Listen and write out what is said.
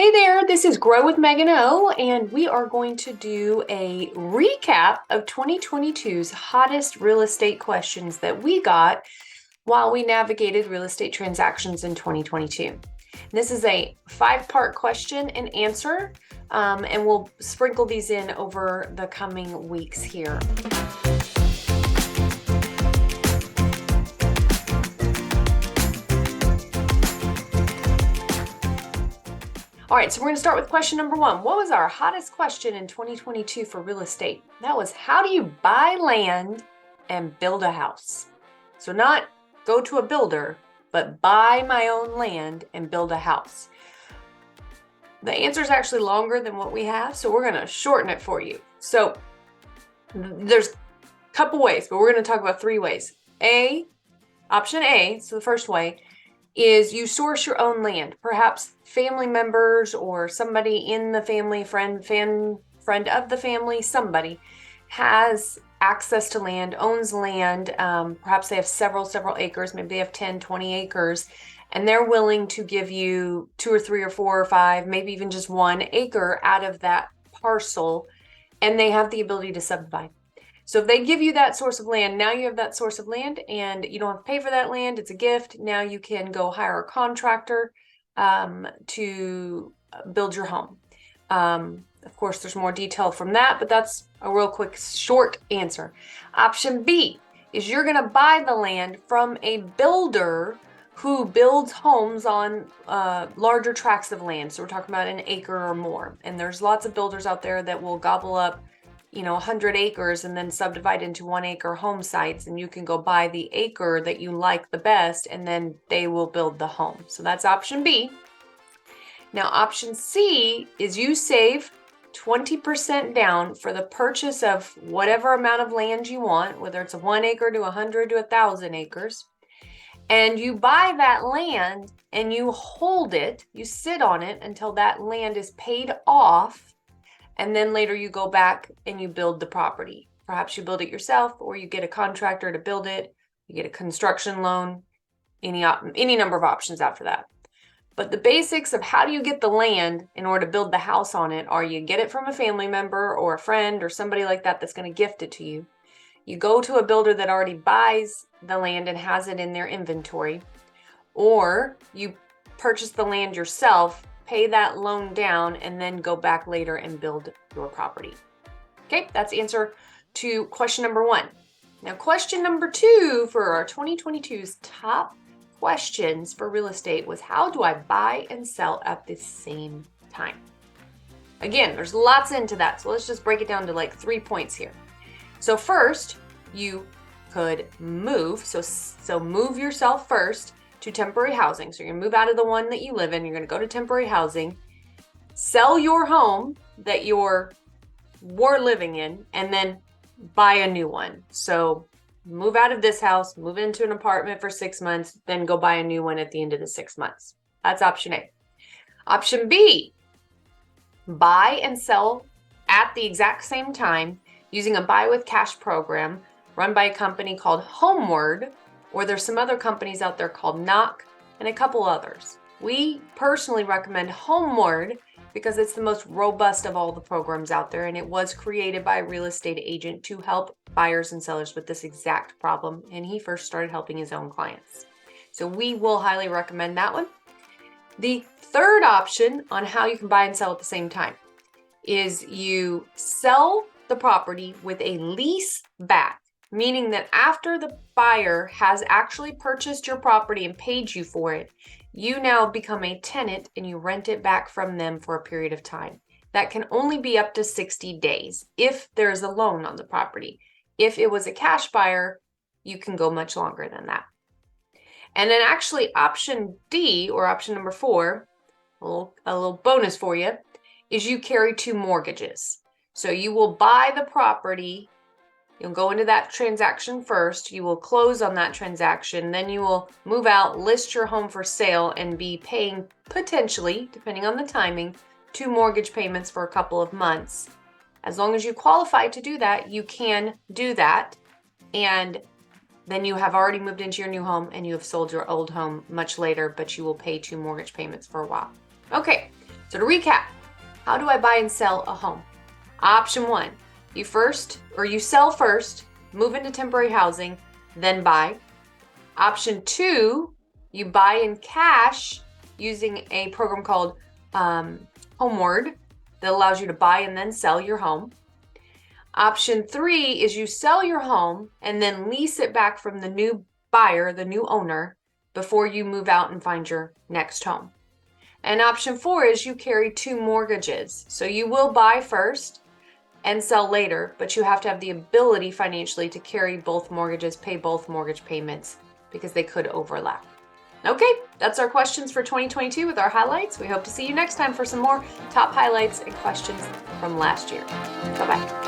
Hey there, this is Grow with Megan O, and we are going to do a recap of 2022's hottest real estate questions that we got while we navigated real estate transactions in 2022. This is a 5-part question and answer, and we'll sprinkle these in over the coming weeks here. All right, so we're going to start with question number 1. What was our hottest question in 2022 for real estate? That was, how do you buy land and build a house? So not go to a builder, but buy my own land and build a house. The answer is actually longer than what we have, so we're going to shorten it for you. So there's a couple ways, but we're going to talk about 3 ways. Option A, so the first way, is you source your own land. Perhaps family members or somebody in the family, friend of the family, somebody has access to land, owns land. Perhaps they have several acres, maybe they have 10, 20 acres, and they're willing to give you 2 or 3 or 4 or 5, maybe even just 1 acre out of that parcel, and they have the ability to subdivide. So if they give you that source of land, now you have that source of land and you don't have to pay for that land. It's a gift. Now you can go hire a contractor to build your home. Of course, there's more detail from that, but that's a real quick, short answer. Option B is you're going to buy the land from a builder who builds homes on larger tracts of land. So we're talking about an acre or more. And there's lots of builders out there that will gobble up 100 acres and then subdivide into 1 acre home sites, and you can go buy the acre that you like the best, and then they will build the home. So that's option B. Now, option C is you save 20% down for the purchase of whatever amount of land you want, whether it's a 1 acre to 100 to 1,000 acres, and you buy that land and you hold it, you sit on it until that land is paid off. And then later you go back and you build the property. Perhaps you build it yourself, or you get a contractor to build it. You get a construction loan, any number of options after that. But the basics of how do you get the land in order to build the house on it are you get it from a family member or a friend or somebody like that that's going to gift it to you. You go to a builder that already buys the land and has it in their inventory, or you purchase the land yourself, pay that loan down, and then go back later and build your property. Okay, that's the answer to question number 1. Now, question number 2 for our 2022's top questions for real estate was, how do I buy and sell at the same time? Again, there's lots into that, so let's just break it down to like 3 points here. So first, you could move. So move yourself first to temporary housing. So you're gonna move out of the one that you live in, you're gonna go to temporary housing, sell your home that you were living in, and then buy a new one. So move out of this house, move into an apartment for 6 months, then go buy a new one at the end of the 6 months. That's option A. Option B, buy and sell at the exact same time using a buy with cash program run by a company called Homeward, or there's some other companies out there called Knock and a couple others. We personally recommend Homeward because it's the most robust of all the programs out there, and it was created by a real estate agent to help buyers and sellers with this exact problem, and he first started helping his own clients. So we will highly recommend that one. The third option on how you can buy and sell at the same time is you sell the property with a lease back, meaning that after the buyer has actually purchased your property and paid you for it, you now become a tenant and you rent it back from them for a period of time. That can only be up to 60 days if there's a loan on the property. If it was a cash buyer, you can go much longer than that. And then actually option D, or option number 4, a little bonus for you, is you carry 2 mortgages. So you will buy the property, you'll go into that transaction first, you will close on that transaction, then you will move out, list your home for sale, and be paying potentially, depending on the timing, 2 mortgage payments for a couple of months. As long as you qualify to do that, you can do that. And then you have already moved into your new home and you have sold your old home much later, but you will pay 2 mortgage payments for a while. Okay, So to recap, how do I buy and sell a home? Option 1, you sell first, move into temporary housing, then buy. Option 2, you buy in cash using a program called Homeward that allows you to buy and then sell your home. Option 3 is you sell your home and then lease it back from the new buyer, the new owner, before you move out and find your next home. And option 4 is you carry 2 mortgages. So you will buy first and sell later, but you have to have the ability financially to carry both mortgages, pay both mortgage payments, because they could overlap. Okay, that's our questions for 2022 with our highlights. We hope to see you next time for some more top highlights and questions from last year. Bye-bye.